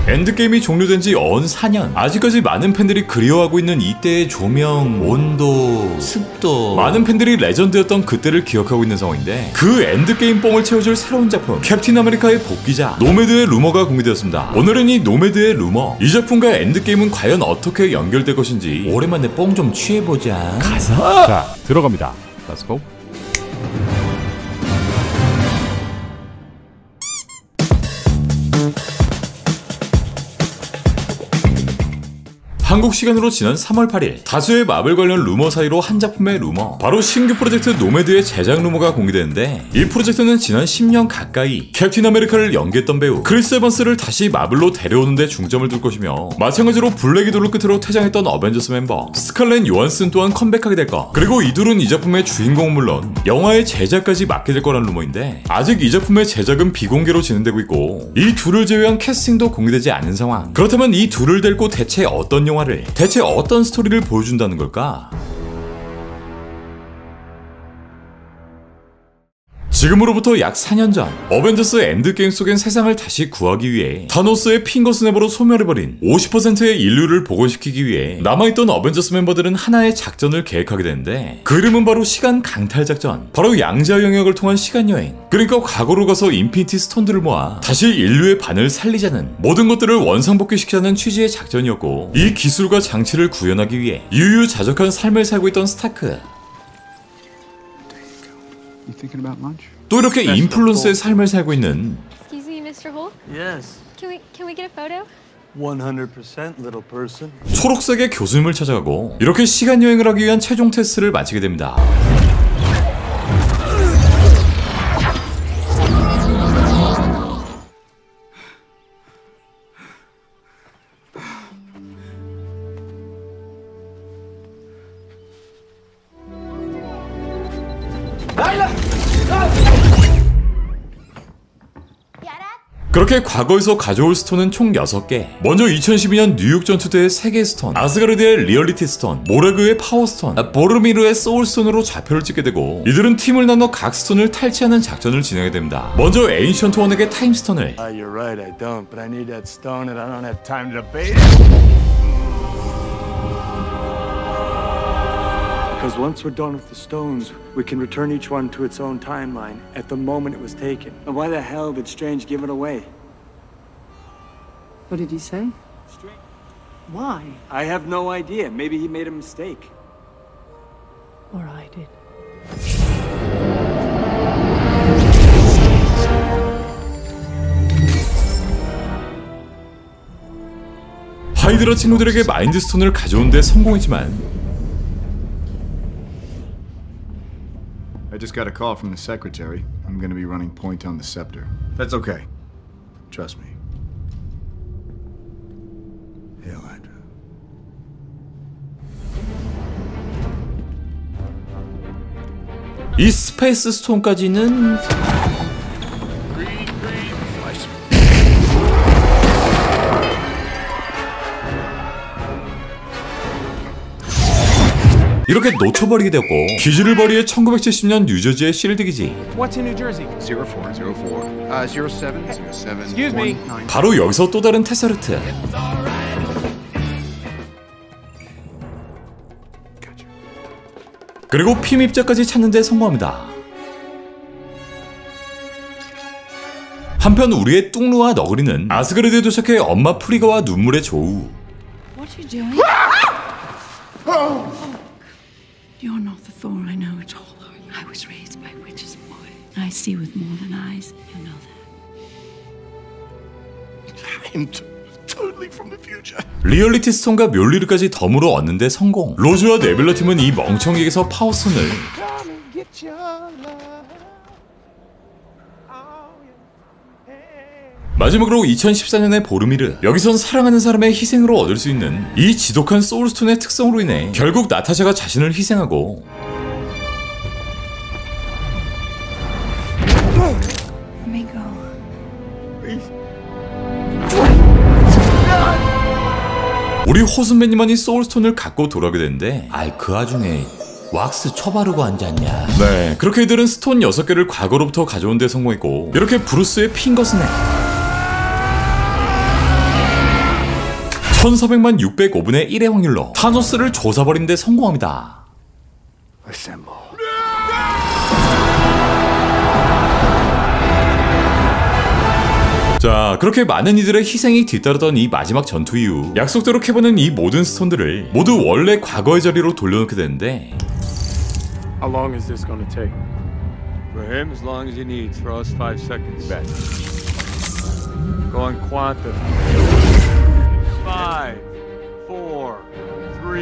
엔드게임이 종료된 지 언 4년. 아직까지 많은 팬들이 그리워하고 있는 이때의 조명, 온도, 습도. 많은 팬들이 레전드였던 그때를 기억하고 있는 상황인데, 그 엔드게임 뽕을 채워줄 새로운 작품, 캡틴 아메리카의 복귀작 노매드의 루머가 공개되었습니다. 오늘은 이 노매드의 루머, 이 작품과 엔드게임은 과연 어떻게 연결될 것인지 오랜만에 뽕 좀 취해보자. 가자! 자, 들어갑니다. Let's go. 한국 시간으로 지난 3월 8일 다수의 마블 관련 루머 사이로 한 작품의 루머, 바로 신규 프로젝트 노매드의 제작 루머가 공개되는데, 이 프로젝트는 지난 10년 가까이 캡틴 아메리카를 연기했던 배우 크리스 에반스를 다시 마블로 데려오는 데 중점을 둘 것이며, 마찬가지로 블랙 위도를 끝으로 퇴장했던 어벤져스 멤버 스칼렛 요한슨 또한 컴백하게 될 것, 그리고 이 둘은 이 작품의 주인공은 물론 영화의 제작까지 맡게 될 거란 루머인데, 아직 이 작품의 제작은 비공개로 진행되고 있고, 이 둘을 제외한 캐스팅도 공개되지 않은 상황. 그렇다면 이 둘을 데리고 대체 어떤 영화를, 대체 어떤 스토리를 보여준다는 걸까? 지금으로부터 약 4년 전, 어벤져스 엔드게임 속엔 세상을 다시 구하기 위해 타노스의 핑거 스냅으로 소멸해버린 50%의 인류를 복원시키기 위해 남아있던 어벤져스 멤버들은 하나의 작전을 계획하게 되는데, 그 이름은 바로 시간 강탈 작전, 바로 양자 영역을 통한 시간여행. 그러니까 과거로 가서 인피니티 스톤들을 모아 다시 인류의 반을 살리자는, 모든 것들을 원상복귀시키자는 취지의 작전이었고, 이 기술과 장치를 구현하기 위해 유유자적한 삶을 살고 있던 스타크, 또 이렇게 인플루언서의 삶을 살고 있는 Excuse me, Mr. Hulk? Yes. Can we get a photo? 100% little person. 초록색의 교수님을 찾아가고, 이렇게 시간여행을 하기 위한 최종 테스트를 마치게 됩니다. 그렇게 과거에서 가져올 스톤은 총 6개. 먼저 2012년 뉴욕 전투대의 3개의 스톤, 아스가르드의 리얼리티 스톤, 모레그의 파워 스톤, 보르미르의 소울 스톤으로 좌표를 찍게 되고, 이들은 팀을 나눠 각 스톤을 탈취하는 작전을 진행하게 됩니다. 먼저 에인션트 원에게 타임 스톤을, You're right, I don't, but I need that stone and I don't have time to debate it. Because once we're done with the stones, we can return each one to its own timeline at the moment it was taken. And why the hell did Strange give it away? What did he say? Strange. Why? I have no idea. Maybe he made a mistake. Or I did. 하이드라 친구들에게 마인드 스톤을 가져온 데 성공했지만, I just got a call from the secretary. I'm gonna be running point on the scepter. That's okay. Trust me. Hail Hydra. 이 스페이스 스톤까지는 이렇게 놓쳐버리게 되었고, 기지를 벌이해 1970년 뉴저지의 실드 기지, What's in New Jersey? 0404. 0707. Excuse me. 바로 여기서 또 다른 테서르트, 그리고 피입자까지 찾는 데 성공합니다. 한편 우리의 뚱루와 너구리는 아스가르드에 도착해 엄마 프리가와 눈물의 조우, What are you doing? You're not the Thor I know at all. I was raised by witches, boy. I see with more than eyes. You know that. I'm totally from the future. 리얼리티 스톤과 멸리르까지 덤으로 얻는데 성공. 로즈와 네뷸라 팀은 이 멍청이에게서 파워스톤을, 마지막으로 2014년의 보르미르, 여기선 사랑하는 사람의 희생으로 얻을 수 있는 이 지독한 소울스톤의 특성으로 인해 결국 나타샤가 자신을 희생하고, Let me go. 우리 호순배님만 이 소울스톤을 갖고 돌아오게 되는데, 그 와중에 왁스 쳐바르고 앉았냐. 네, 그렇게 이들은 스톤 6개를 과거로부터 가져온 데 성공했고, 이렇게 브루스의 핑거 스냅, 1400만 605분의 1의 확률로 타노스를 조사버린 데 성공합니다. Assemble. 자, 그렇게 많은 이들의 희생이 뒤따르던 이 마지막 전투 이후 약속대로 캐버는 이 모든 스톤들을 모두 원래 과거의 자리로 돌려놓게 되는데 How long is this gonna take? For him, as long as he needs. For us, 5 seconds. Bet. Go on quantum. 5, 4, 3,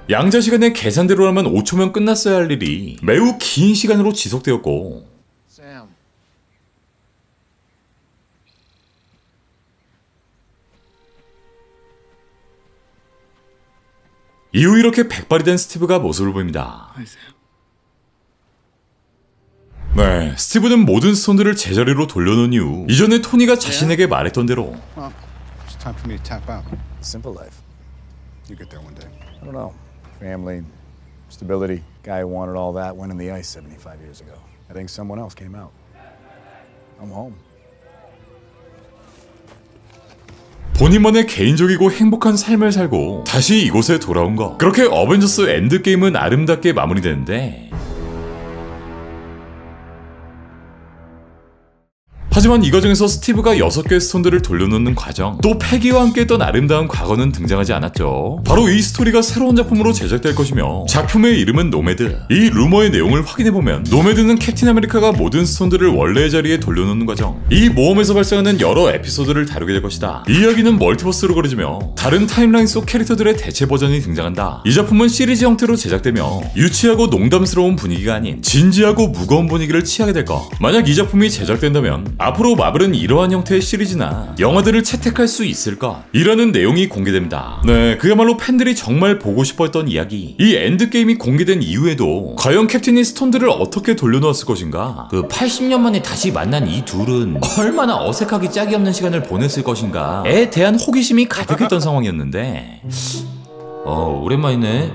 2. 양자 시간의 계산대로라면 5초면 끝났어야 할 일이 매우 긴 시간으로 지속되었고 Sam. 이후 이렇게 백발이 된 스티브가 모습을 보입니다. Hi, Sam. 네, 스티브는 모든 스톤들을 제자리로 돌려놓은 이후 이전에 토니가 자신에게 말했던 대로 Well, it's time for me to tap out. Simple life. You get there one day. I don't know. Family, stability. Guy who wanted all that went in the ice 75 years ago. I think someone else came out. I'm home. 본인만의 개인적이고 행복한 삶을 살고 다시 이곳에 돌아온 것. 그렇게 어벤져스 엔드게임은 아름답게 마무리되는데 하지만 이 과정에서 스티브가 6개의 스톤들을 돌려놓는 과정, 또 패기와 함께 했던 아름다운 과거는 등장하지 않았죠. 바로 이 스토리가 새로운 작품으로 제작될 것이며 작품의 이름은 노매드. 이 루머의 내용을 확인해보면 노매드는 캡틴 아메리카가 모든 스톤들을 원래의 자리에 돌려놓는 과정, 이 모험에서 발생하는 여러 에피소드를 다루게 될 것이다. 이 이야기는 멀티버스로 그려지며 다른 타임라인 속 캐릭터들의 대체 버전이 등장한다. 이 작품은 시리즈 형태로 제작되며 유치하고 농담스러운 분위기가 아닌 진지하고 무거운 분위기를 취하게 될 것. 만약 이 작품이 제작된다면 앞으로 마블은 이러한 형태의 시리즈나 영화들을 채택할 수 있을 것 이라는 내용이 공개됩니다. 네, 그야말로 팬들이 정말 보고 싶어 했던 이야기. 이 엔드게임이 공개된 이후에도 과연 캡틴이 스톤들을 어떻게 돌려놓았을 것인가, 그 80년 만에 다시 만난 이 둘은 얼마나 어색하게 짝이 없는 시간을 보냈을 것인가에 대한 호기심이 가득했던 상황이었는데 오랜만이네.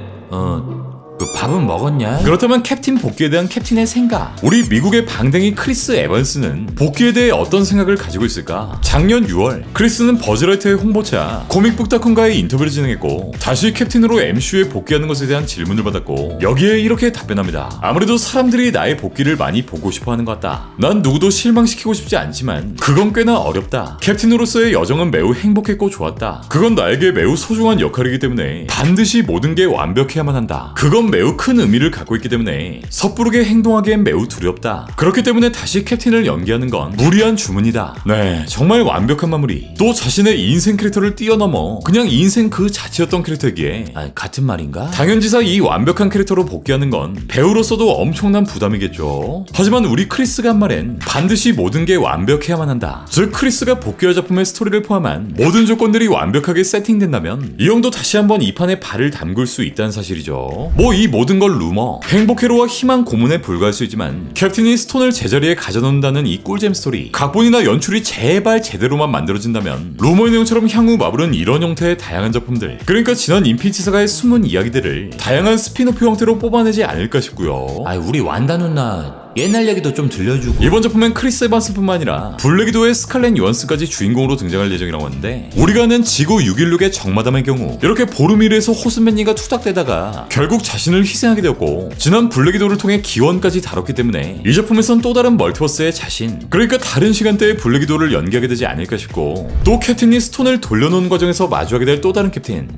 그 밥은 먹었냐? 그렇다면 캡틴 복귀에 대한 캡틴의 생각, 우리 미국의 방댕이 크리스 에반스는 복귀에 대해 어떤 생각을 가지고 있을까? 작년 6월 크리스는 버즈라이트의 홍보차 코믹북닷컴과의 인터뷰를 진행했고 다시 캡틴으로 MCU에 복귀하는 것에 대한 질문을 받았고 여기에 이렇게 답변합니다. 아무래도 사람들이 나의 복귀를 많이 보고 싶어하는 것 같다. 난 누구도 실망시키고 싶지 않지만 그건 꽤나 어렵다. 캡틴으로서의 여정은 매우 행복했고 좋았다. 그건 나에게 매우 소중한 역할이기 때문에 반드시 모든 게 완벽해야만 한다. 그건 매우 큰 의미를 갖고 있기 때문에 섣부르게 행동하기엔 매우 두렵다. 그렇기 때문에 다시 캡틴을 연기하는 건 무리한 주문이다. 네, 정말 완벽한 마무리. 또 자신의 인생 캐릭터를 뛰어넘어 그냥 인생 그 자체였던 캐릭터이기에 같은 말인가? 당연지사 이 완벽한 캐릭터로 복귀하는 건 배우로서도 엄청난 부담이겠죠. 하지만 우리 크리스가 한 말엔 반드시 모든 게 완벽해야만 한다. 즉 크리스가 복귀할 작품의 스토리를 포함한 모든 조건들이 완벽하게 세팅된다면 이 형도 다시 한번 이 판에 발을 담글 수 있다는 사실이죠. 이 모든 걸 루머, 행복회로와 희망 고문에 불과할 수 있지만 캡틴이 스톤을 제자리에 가져놓는다는 이 꿀잼 스토리, 각본이나 연출이 제발 제대로만 만들어진다면 루머의 내용처럼 향후 마블은 이런 형태의 다양한 작품들, 그러니까 지난 인피니티 사가의 숨은 이야기들을 다양한 스피노프 형태로 뽑아내지 않을까 싶고요. 우리 완다 누나 옛날 얘기도 좀 들려주고. 이번 작품엔 크리스 에반스뿐만 아니라 블랙위도우의 스칼렛 요한슨까지 주인공으로 등장할 예정이라고 하는데 우리가 아는 지구 616의 정마담의 경우 이렇게 보르미르에서 호스맨니가 투닥대다가 결국 자신을 희생하게 되었고 지난 블랙위도우를 통해 기원까지 다뤘기 때문에 이 작품에선 또 다른 멀티버스의 자신, 그러니까 다른 시간대의 블랙위도우를 연기하게 되지 않을까 싶고 또 캡틴이 스톤을 돌려놓은 과정에서 마주하게 될 또 다른 캡틴.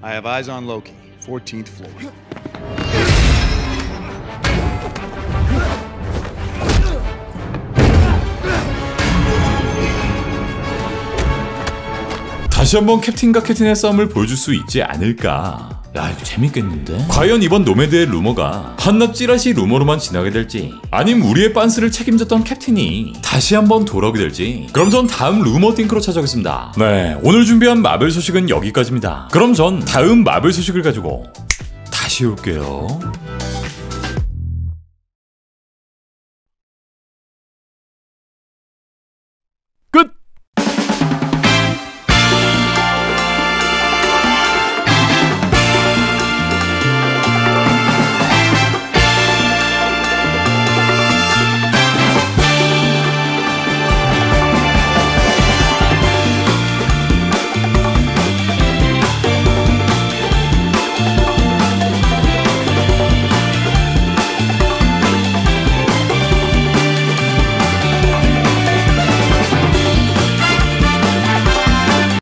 I have eyes on Loki, 14th floor. 다시 한번 캡틴과 캡틴의 싸움을 보여줄 수 있지 않을까. 야, 이거 재밌겠는데? 과연 이번 노매드의 루머가 한낱 찌라시 루머로만 지나게 될지 아님 우리의 빤스를 책임졌던 캡틴이 다시 한번 돌아오게 될지, 그럼 전 다음 루머 띵크로 찾아오겠습니다. 네, 오늘 준비한 마블 소식은 여기까지입니다. 그럼 전 다음 마블 소식을 가지고 다시 올게요.